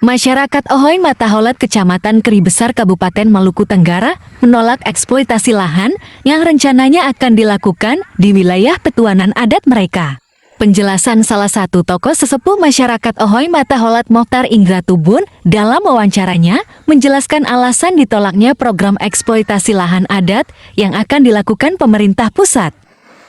Masyarakat Ohoy Mataholat Kecamatan Keri Besar Kabupaten Maluku Tenggara menolak eksploitasi lahan yang rencananya akan dilakukan di wilayah petuanan adat mereka. Penjelasan salah satu tokoh sesepuh masyarakat Ohoy Mataholat Mohtar Indra Tubun dalam wawancaranya menjelaskan alasan ditolaknya program eksploitasi lahan adat yang akan dilakukan pemerintah pusat.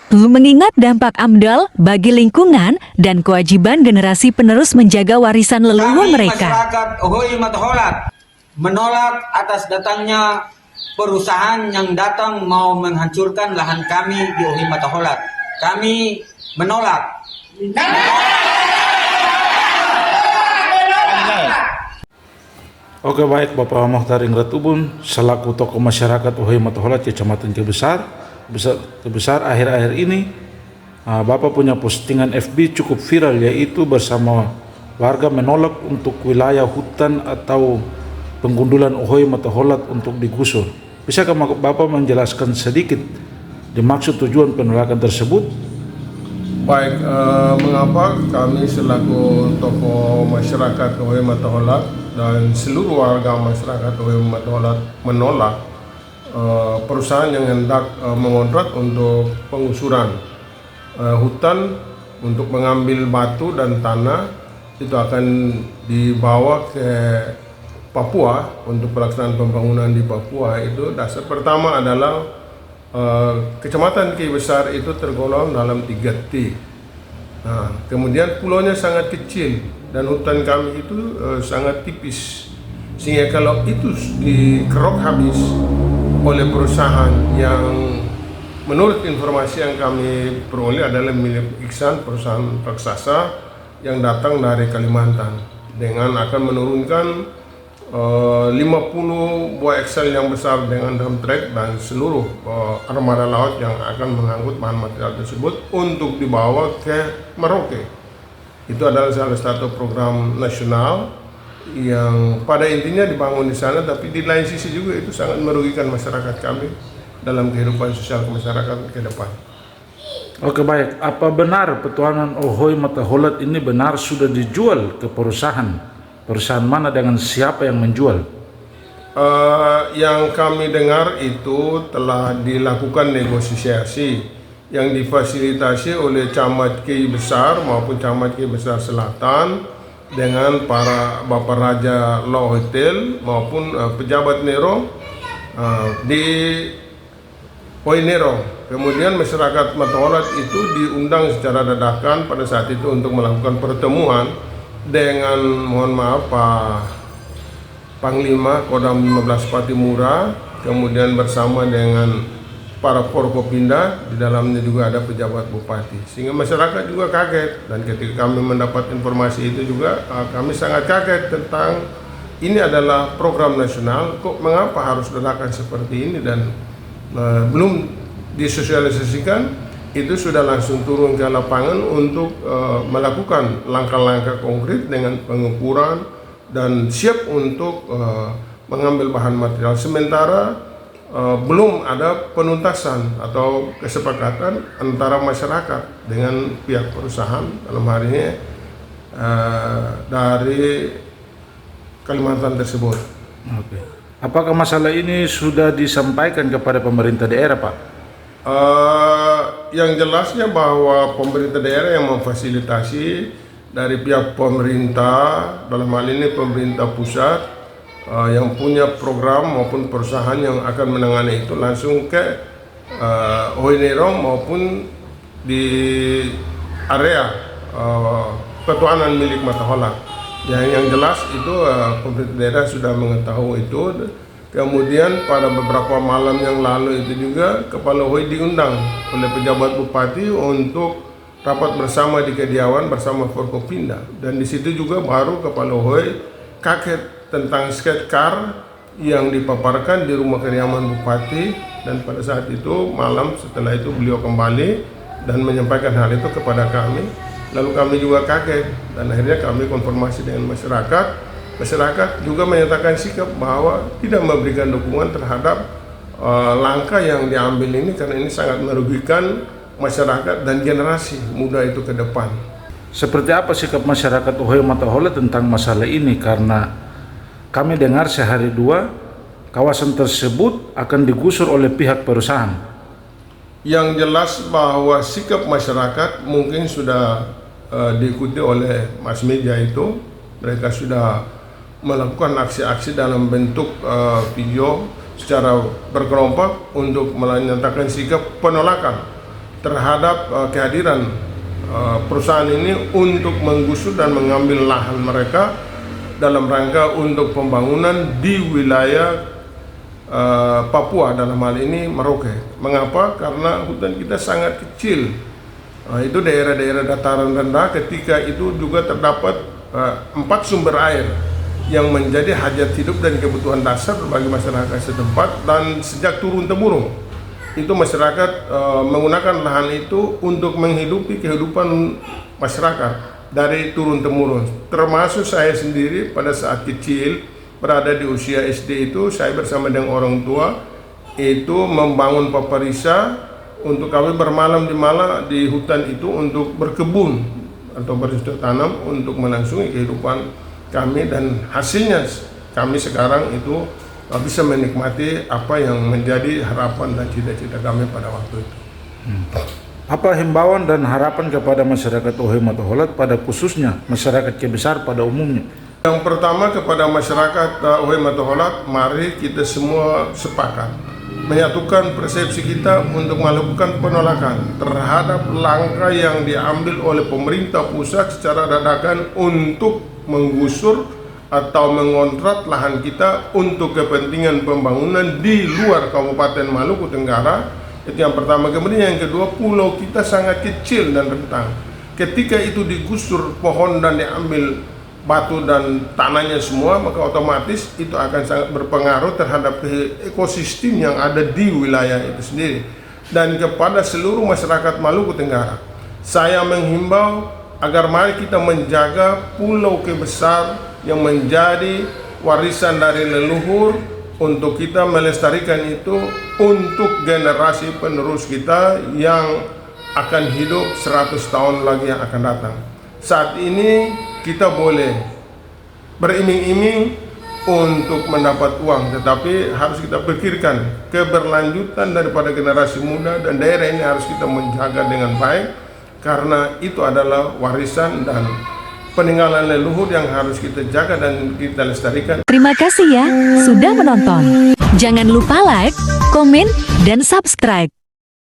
Mengingat dampak AMDAL bagi lingkungan dan kewajiban generasi penerus menjaga warisan leluhur mereka. Masyarakat Ohoy Mataholat menolak atas datangnya perusahaan yang datang mau menghancurkan lahan kami di Ohoy Mataholat. Kami menolak. Oke, baik Bapak Mohtar Indra Tubun selaku tokoh masyarakat Ohoy Mataholat Kecamatan Keri Besar akhir-akhir ini Bapak punya postingan FB cukup viral, yaitu bersama warga menolak untuk wilayah hutan atau penggundulan Ohoy Mataholat untuk digusur. Bisakah Bapak menjelaskan sedikit dimaksud tujuan penolakan tersebut? Baik, mengapa kami selaku tokoh masyarakat Ohoy Mataholat dan seluruh warga masyarakat Ohoy Mataholat menolak perusahaan yang hendak mengontrak untuk pengusuran hutan untuk mengambil batu dan tanah itu akan dibawa ke Papua untuk pelaksanaan pembangunan di Papua. Itu dasar pertama adalah Kecamatan Keri Besar itu tergolong dalam 3T. Nah, kemudian pulaunya sangat kecil dan hutan kami itu sangat tipis, sehingga kalau itu dikerok habis oleh perusahaan yang menurut informasi yang kami peroleh adalah milik Iksan, perusahaan raksasa yang datang dari Kalimantan, dengan akan menurunkan 50 buah Excel yang besar dengan dump truck dan seluruh armada laut yang akan mengangkut bahan material tersebut untuk dibawa ke Merauke. Itu adalah salah satu program nasional yang pada intinya dibangun di sana, tapi di lain sisi juga itu sangat merugikan masyarakat kami dalam kehidupan sosial masyarakat ke depan. Oke, baik. Apa benar petuanan Ohoy Mataholat ini benar sudah dijual ke perusahaan? Perusahaan mana dengan siapa yang menjual? Yang kami dengar itu telah dilakukan negosiasi yang difasilitasi oleh Camat Keri Besar maupun Camat Keri Besar Selatan dengan para Bapak Raja Law Hotel maupun pejabat Nero di Poin Nero. Kemudian masyarakat Mataholat itu diundang secara dadakan pada saat itu untuk melakukan pertemuan dengan, mohon maaf, Pak Panglima Kodam 15 Patimura, kemudian bersama dengan para Forkopimda, di dalamnya juga ada pejabat bupati, sehingga masyarakat juga kaget. Dan ketika kami mendapat informasi itu juga kami sangat kaget tentang ini adalah program nasional, kok mengapa harus dadakan seperti ini, dan belum disosialisasikan. Itu sudah langsung turun ke lapangan untuk melakukan langkah-langkah konkret dengan pengukuran dan siap untuk mengambil bahan material. Sementara belum ada penuntasan atau kesepakatan antara masyarakat dengan pihak perusahaan, dalam hal ini dari Kalimantan tersebut. Oke. Apakah masalah ini sudah disampaikan kepada pemerintah daerah, Pak? Yang jelasnya bahwa pemerintah daerah yang memfasilitasi dari pihak pemerintah, dalam hal ini pemerintah pusat, yang punya program maupun perusahaan yang akan menangani itu langsung ke Ohoy Nero maupun di area petuanan milik Mataholat. Yang jelas itu pemerintah daerah sudah mengetahui itu. Kemudian pada beberapa malam yang lalu itu juga Kepala Ohoy diundang oleh pejabat bupati untuk rapat bersama di Kediawan bersama Forkopimda, dan di situ juga baru Kepala Ohoy kaget tentang skate car yang dipaparkan di rumah kediaman bupati, dan pada saat itu malam setelah itu beliau kembali dan menyampaikan hal itu kepada kami. Lalu kami juga kaget dan akhirnya kami konfirmasi dengan masyarakat. Masyarakat juga menyatakan sikap bahwa tidak memberikan dukungan terhadap langkah yang diambil ini, karena ini sangat merugikan masyarakat dan generasi muda itu ke depan. Seperti apa sikap masyarakat Ohio Mataholat tentang masalah ini? Karena kami dengar sehari dua kawasan tersebut akan digusur oleh pihak perusahaan. Yang jelas bahwa sikap masyarakat mungkin sudah diikuti oleh mass media itu. Mereka sudah melakukan aksi-aksi dalam bentuk video secara berkelompok untuk menyatakan sikap penolakan terhadap kehadiran perusahaan ini untuk menggusur dan mengambil lahan mereka dalam rangka untuk pembangunan di wilayah Papua, dalam hal ini Merauke. Mengapa? Karena hutan kita sangat kecil. Itu daerah-daerah dataran rendah, ketika itu juga terdapat 4 sumber air yang menjadi hajat hidup dan kebutuhan dasar bagi masyarakat setempat, dan sejak turun-temurun itu masyarakat menggunakan lahan itu untuk menghidupi kehidupan masyarakat dari turun-temurun. Termasuk saya sendiri pada saat kecil berada di usia SD itu, saya bersama dengan orang tua itu membangun paparisa untuk kami bermalam di hutan itu untuk berkebun atau bercocok tanam untuk melangsungi kehidupan kami, dan hasilnya kami sekarang itu bisa menikmati apa yang menjadi harapan dan cita-cita kami pada waktu itu. Apa himbauan dan harapan kepada masyarakat Ohio Mataholat, pada khususnya masyarakat Kebesar pada umumnya? Yang pertama, kepada masyarakat Ohio Mataholat, mari kita semua sepakat menyatukan persepsi kita untuk melakukan penolakan terhadap langkah yang diambil oleh pemerintah pusat secara dadakan untuk menggusur atau mengontrak lahan kita untuk kepentingan pembangunan di luar Kabupaten Maluku Tenggara. Itu yang pertama. Kemudian yang kedua, pulau kita sangat kecil dan rentang. Ketika itu digusur pohon dan diambil batu dan tanahnya semua, maka otomatis itu akan sangat berpengaruh terhadap ekosistem yang ada di wilayah itu sendiri. Dan kepada seluruh masyarakat Maluku Tenggara, saya menghimbau agar mari kita menjaga Pulau Kebesar yang menjadi warisan dari leluhur, untuk kita melestarikan itu untuk generasi penerus kita yang akan hidup 100 tahun lagi yang akan datang. Saat ini kita boleh beriming-iming untuk mendapat uang, tetapi harus kita pikirkan keberlanjutan daripada generasi muda, dan daerah ini harus kita menjaga dengan baik, karena itu adalah warisan dan peninggalan leluhur yang harus kita jaga dan kita lestarikan. Terima kasih ya sudah menonton. Jangan lupa like, komen, dan subscribe.